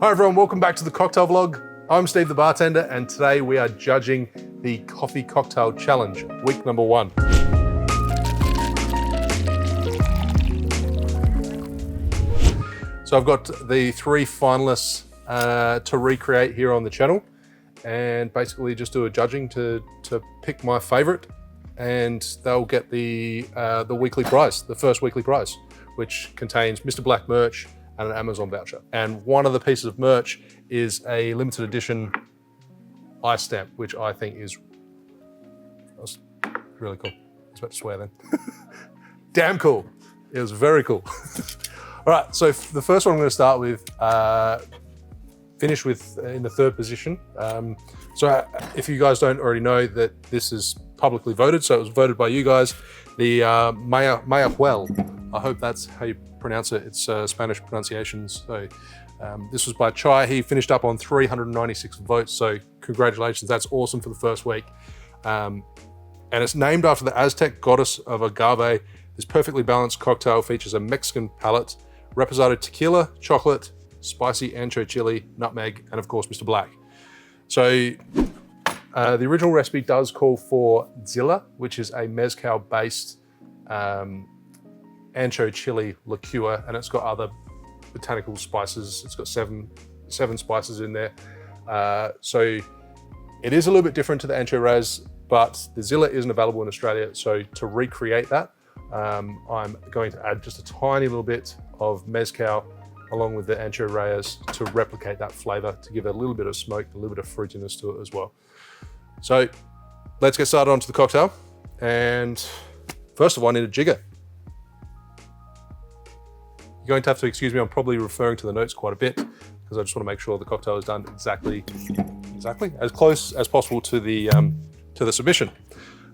Hi everyone, welcome back to the cocktail vlog. I'm Steve the bartender, and today we are judging the Coffee Cocktail Challenge, week number 1. So I've got the 3 finalists to recreate here on the channel, and basically just do a judging to pick my favorite, and they'll get the weekly prize, the first weekly prize, which contains Mr. Black merch and an Amazon voucher. And one of the pieces of merch is a limited edition ice stamp, which I think is really cool. I was about to swear then. Damn cool. It was very cool. All right, so the first one I'm gonna start with, finish with in the 3rd position. So if you guys don't already know that this is publicly voted, so it was voted by you guys, the Mayahuel, I hope that's how you pronounce it. It's Spanish pronunciations. So this was by Chai. He finished up on 396 votes. So congratulations, that's awesome for the first week. And it's named after the Aztec goddess of agave. This perfectly balanced cocktail features a Mexican palate, reposado tequila, chocolate, spicy ancho chili, nutmeg, and of course, Mr. Black. So the original recipe does call for Zilla, which is a mezcal-based ancho chili liqueur, and it's got other botanical spices. It's got seven spices in there. So it is a little bit different to the ancho raz, but the Zilla isn't available in Australia. So to recreate that, I'm going to add just a tiny little bit of mezcal along with the ancho reyes to replicate that flavor, to give it a little bit of smoke, a little bit of fruitiness to it as well. So let's get started onto the cocktail. And first of all, I need a jigger. You're going to have to excuse me, I'm probably referring to the notes quite a bit because I just want to make sure the cocktail is done exactly as close as possible to the submission.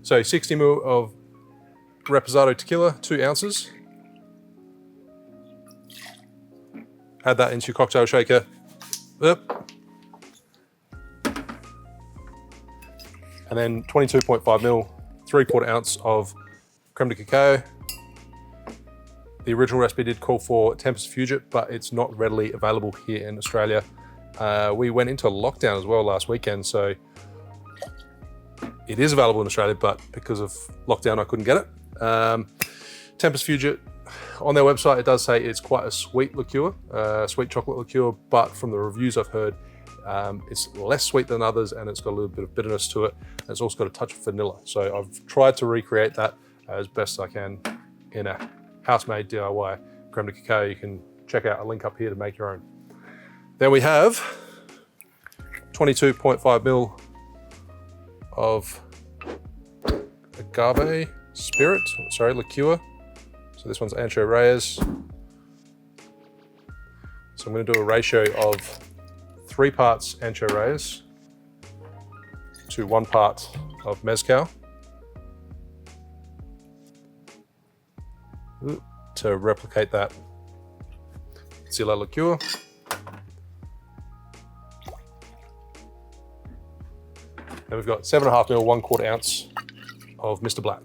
So 60 ml of reposado tequila, 2 ounces. Add that into your cocktail shaker. Yep. And then 22.5 ml, 3/4 ounce of creme de cacao. The original recipe did call for Tempus Fugit, but it's not readily available here in Australia. We went into lockdown as well last weekend, so it is available in Australia, but because of lockdown, I couldn't get it. Tempus Fugit, on their website, it does say it's quite a sweet liqueur, sweet chocolate liqueur, but from the reviews I've heard, it's less sweet than others, and it's got a little bit of bitterness to it. And it's also got a touch of vanilla. So I've tried to recreate that as best I can in a house-made DIY creme de cacao. You can check out a link up here to make your own. Then we have 22.5 ml of agave liqueur. So this one's ancho reyes. So I'm going to do a ratio of 3 parts ancho reyes to 1 part of mezcal to replicate that Zilla liqueur. And we've got 7.5 ml, 1/4 ounce of Mr. Black.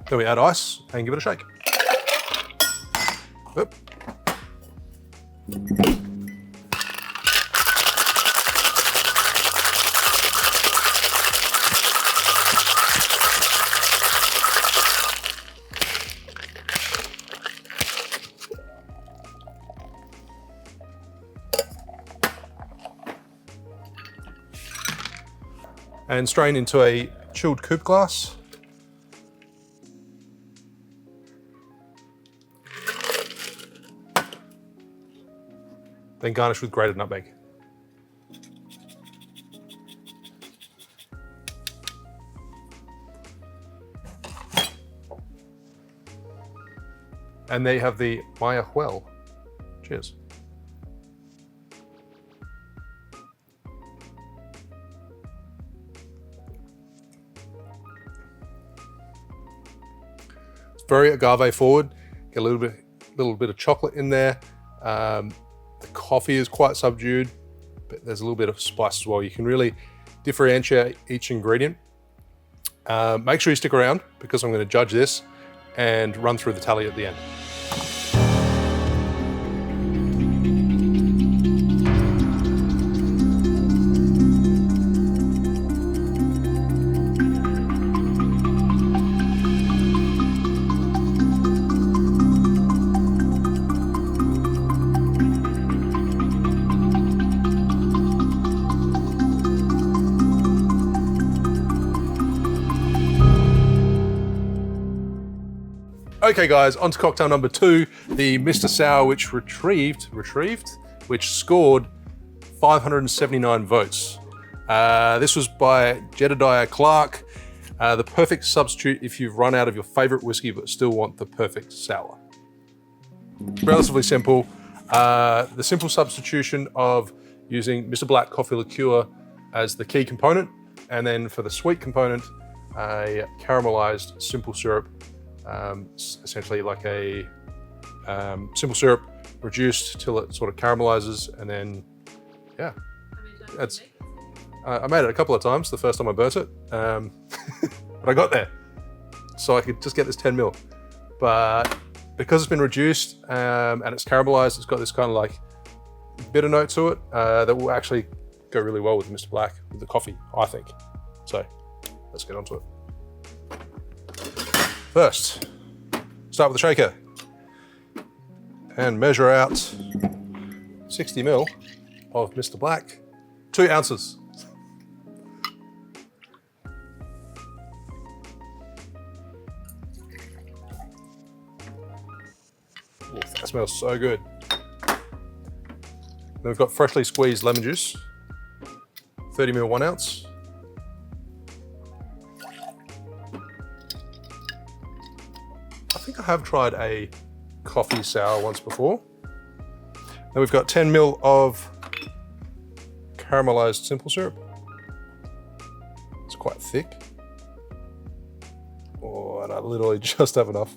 Then we add ice and give it a shake. Oop. And strain into a chilled coupe glass. Then garnish with grated nutmeg. And there you have the Mayahuel. Cheers. It's very agave forward. Get a little bit of chocolate in there. The coffee is quite subdued. but there's a little bit of spice as well. You can really differentiate each ingredient. Make sure you stick around because I'm going to judge this and run through the tally at the end. Okay guys, on to cocktail number 2, the Mr. Sour, which which scored 579 votes. This was by Jedediah Clark, the perfect substitute if you've run out of your favorite whiskey but still want the perfect sour. Relatively simple. The simple substitution of using Mr. Black coffee liqueur as the key component, and then for the sweet component, a caramelized simple syrup. Essentially like a simple syrup reduced till it sort of caramelizes, and then yeah, that's. I made it a couple of times. The first time I burnt it, but I got there, so I could just get this 10 ml. But because it's been reduced and it's caramelized, it's got this kind of like bitter note to it that will actually go really well with Mr. Black with the coffee, I think. So let's get onto it. First, start with the shaker and measure out 60 ml of Mr. Black, 2 ounces. Ooh, that smells so good. Then we've got freshly squeezed lemon juice, 30 ml, 1 ounce. I think I have tried a coffee sour once before. Then we've got 10 ml of caramelized simple syrup. It's quite thick. Oh, and I literally just have enough.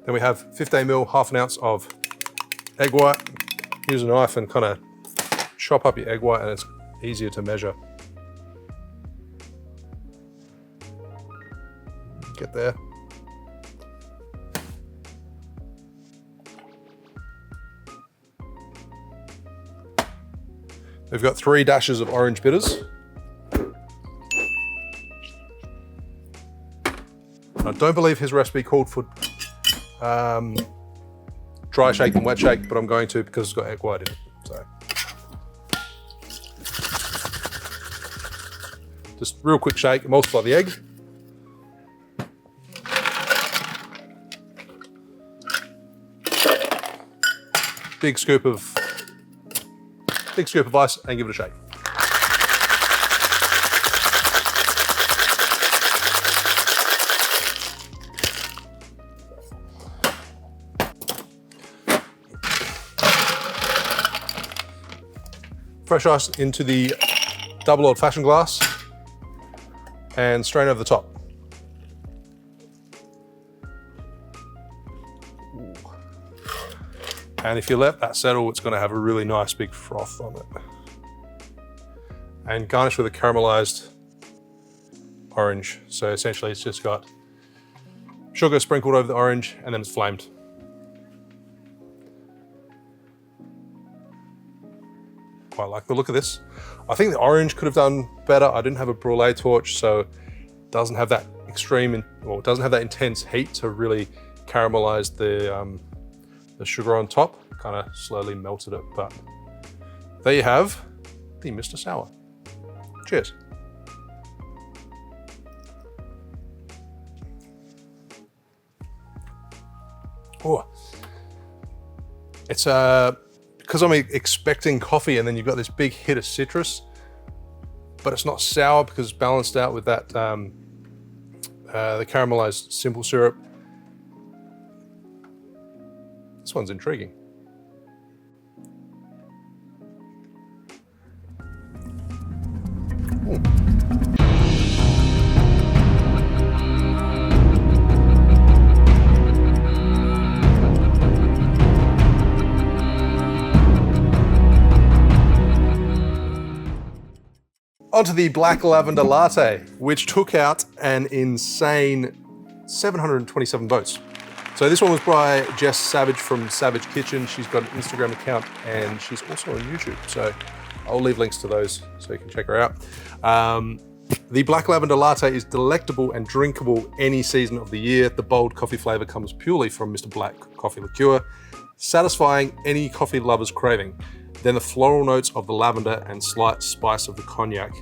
Then we have 15 ml, half an ounce of egg white. Use a knife and kind of chop up your egg white, and it's easier to measure. Get there. We've got 3 dashes of orange bitters. I don't believe his recipe called for dry shake and wet shake, but I'm going to because it's got egg white in it. So just real quick shake, multiply the egg. Big scoop of ice and give it a shake. Fresh ice into the double old-fashioned glass and strain over the top. And if you let that settle, it's going to have a really nice big froth on it. And garnish with a caramelized orange. So essentially it's just got sugar sprinkled over the orange and then it's flamed. Quite like the look of this. I think the orange could have done better. I didn't have a brulee torch, so it doesn't have that extreme, or it doesn't have that intense heat to really caramelize the sugar on top. Kind of slowly melted it, but there you have the Mr. Sour. Cheers. Oh, it's because I'm expecting coffee, and then you've got this big hit of citrus, but it's not sour because it's balanced out with that the caramelized simple syrup. This one's intriguing. Ooh. Onto the Black Lavender Latte, which took out an insane 727 votes. So this one was by Jess Savidge from Savidge Kitchen. She's got an Instagram account and she's also on YouTube. So I'll leave links to those so you can check her out. The Black Lavender Latte is delectable and drinkable any season of the year. The bold coffee flavor comes purely from Mr. Black coffee liqueur, satisfying any coffee lover's craving. Then the floral notes of the lavender and slight spice of the cognac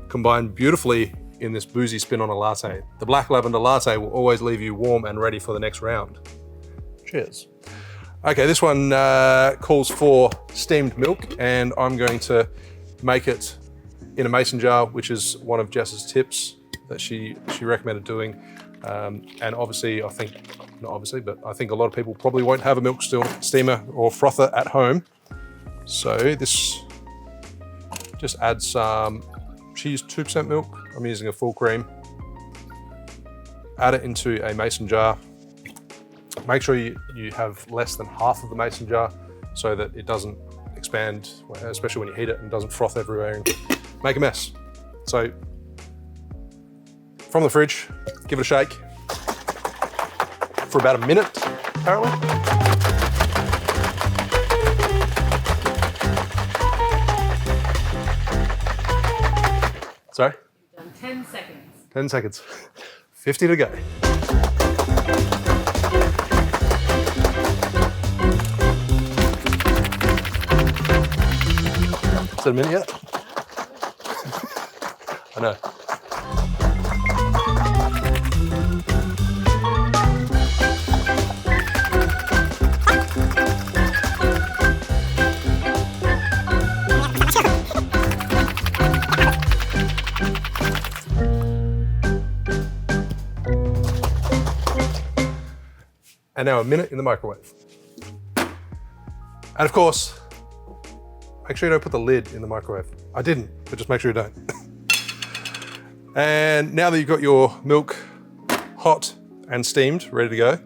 combine beautifully in this boozy spin on a latte. The Black Lavender Latte will always leave you warm and ready for the next round. Cheers. Okay, this one calls for steamed milk, and I'm going to make it in a mason jar, which is one of Jess's tips that she recommended doing. And obviously, I think a lot of people probably won't have a milk steamer or frother at home. So this just adds some, she used 2% milk. I'm using a full cream. Add it into a mason jar. Make sure you have less than half of the mason jar so that it doesn't expand, especially when you heat it, and doesn't froth everywhere and make a mess. So from the fridge, give it a shake for about a minute, apparently. Sorry? You've done 10 seconds. 10 seconds. 50 to go. Is it a minute yet? I know. And now a minute in the microwave. And of course, make sure you don't put the lid in the microwave. I didn't, but just make sure you don't. And now that you've got your milk hot and steamed, ready to go,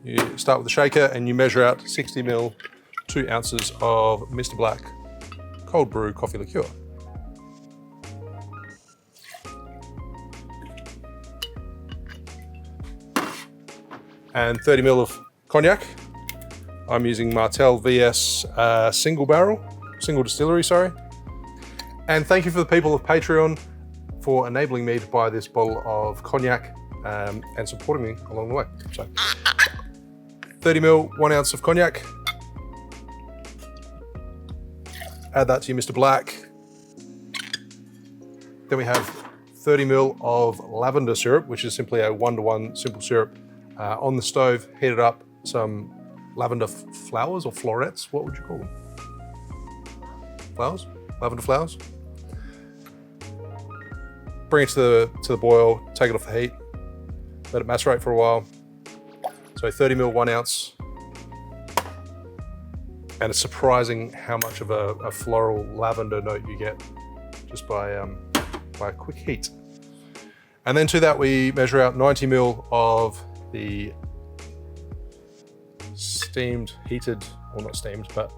you start with the shaker and you measure out 60 ml, 2 ounces of Mr. Black cold brew coffee liqueur. And 30 ml of cognac. I'm using Martell VS single distillery, sorry. And thank you for the people of Patreon for enabling me to buy this bottle of cognac and supporting me along the way. So 30 ml, 1 ounce of cognac. Add that to your Mr. Black. Then we have 30 ml of lavender syrup, which is simply a 1-to-1 simple syrup. On the stove, heat it up, some lavender flowers or florets, what would you call them? Flowers? Lavender flowers? Bring it to the boil, take it off the heat, let it macerate for a while. So 30 ml, 1 ounce. And it's surprising how much of a floral lavender note you get just by a quick heat. And then to that we measure out 90 ml of the steamed, heated, or not steamed, but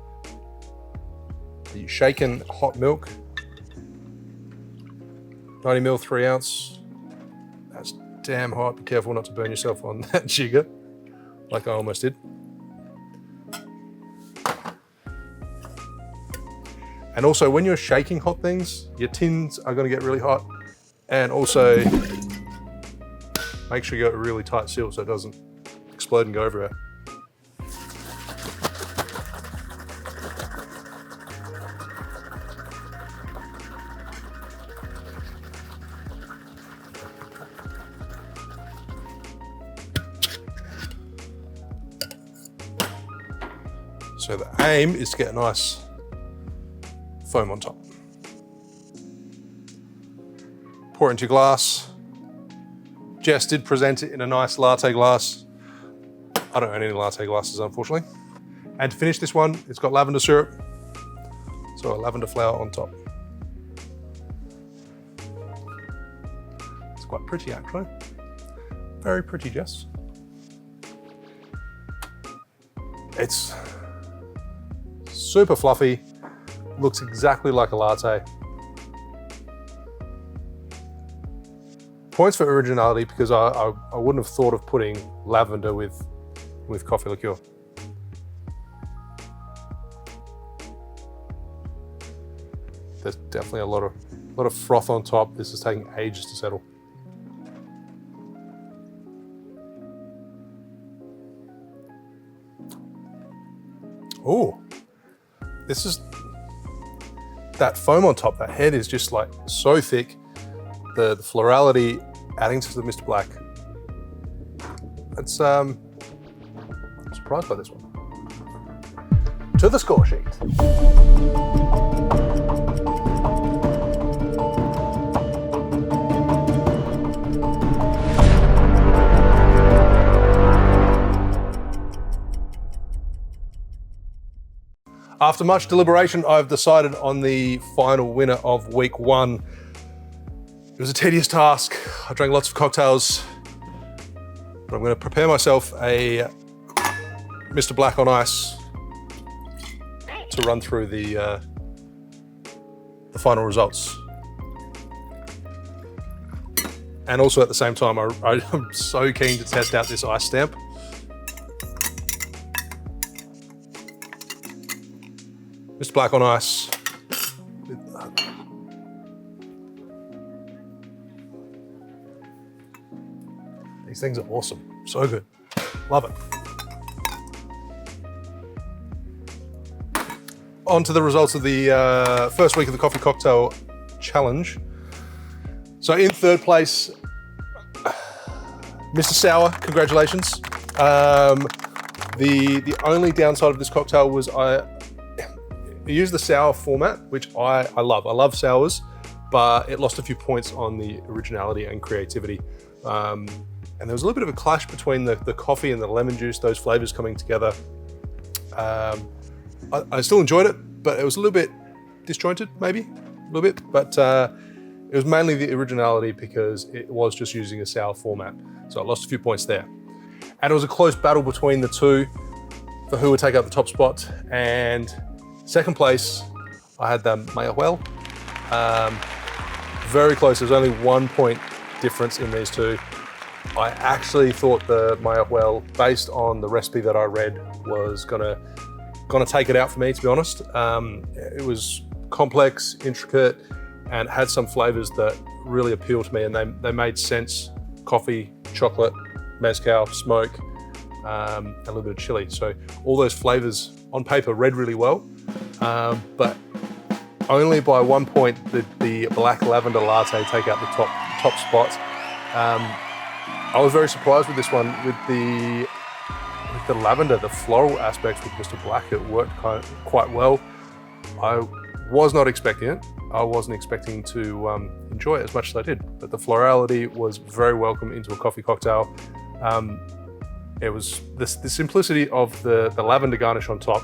the shaken hot milk. 90 ml, 3 ounce. That's damn hot. Be careful not to burn yourself on that jigger, like I almost did. And also when you're shaking hot things, your tins are gonna get really hot. And also, make sure you got a really tight seal so it doesn't explode and go everywhere. So the aim is to get a nice foam on top. Pour it into your glass. Jess did present it in a nice latte glass. I don't own any latte glasses, unfortunately. And to finish this one, it's got lavender syrup. So a lavender flower on top. It's quite pretty, actually. Very pretty, Jess. It's super fluffy, Looks exactly like a latte. Points for originality because I wouldn't have thought of putting lavender with coffee liqueur. There's definitely a lot of froth on top. This is taking ages to settle. Oh, this is, that foam on top, that head is just like so thick. The florality adding to the Mr. Black. It's I'm surprised by this one. To the score sheet. After much deliberation, I've decided on the final winner of week 1. It was a tedious task. I drank lots of cocktails, but I'm going to prepare myself a Mr. Black on ice to run through the final results. And also at the same time, I'm so keen to test out this ice stamp. Mr. Black on ice. These things are awesome. So good. Love it. On to the results of the first week of the Coffee Cocktail Challenge. So in third place, Mr. Sour, congratulations. The only downside of this cocktail was I used the sour format, which I love. I love sours, but it lost a few points on the originality and creativity. And there was a little bit of a clash between the coffee and the lemon juice, those flavors coming together. I still enjoyed it, but it was a little bit disjointed, maybe, a little bit. But it was mainly the originality because it was just using a sour format. So I lost a few points there. And it was a close battle between the two for who would take out the top spot. And second place, I had the Mayahuel. Very close, there's only 1 point difference in these two. I actually thought the Mayahuel, based on the recipe that I read, was gonna take it out for me, to be honest. It was complex, intricate, and had some flavors that really appealed to me, and they made sense. Coffee, chocolate, mezcal, smoke, and a little bit of chili. So all those flavors on paper read really well, but only by 1 point did the black lavender latte take out the top spot. I was very surprised with this one, with the lavender, the floral aspects with Mr. Black. It worked quite well. I was not expecting it. I wasn't expecting to enjoy it as much as I did, but the florality was very welcome into a coffee cocktail. It was the simplicity of the lavender garnish on top.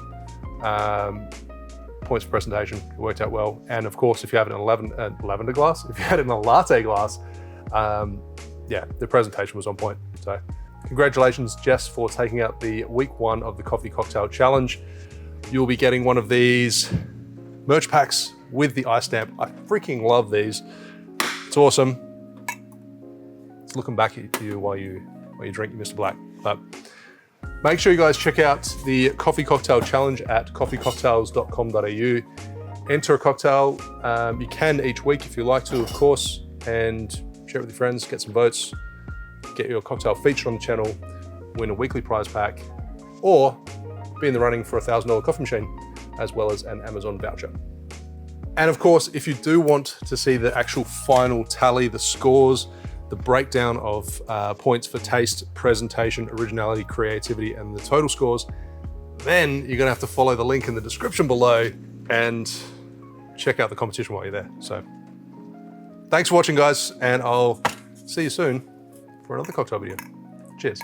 Points for presentation, it worked out well. And of course, if you have it in a lavender glass, if you had it in a latte glass, yeah, the presentation was on point. So congratulations, Jess, for taking out the week 1 of the Coffee Cocktail Challenge. You'll be getting one of these merch packs with the ice stamp. I freaking love these. It's awesome. It's looking back at you while you drink your Mr. Black. But make sure you guys check out the Coffee Cocktail Challenge at coffeecocktails.com.au. Enter a cocktail. You can each week if you like to, of course, and share it with your friends, get some votes, get your cocktail featured on the channel, win a weekly prize pack, or be in the running for a $1,000 coffee machine, as well as an Amazon voucher. And of course, if you do want to see the actual final tally, the scores, the breakdown of points for taste, presentation, originality, creativity, and the total scores, then you're gonna have to follow the link in the description below and check out the competition while you're there. So thanks for watching, guys, and I'll see you soon for another cocktail video. Cheers.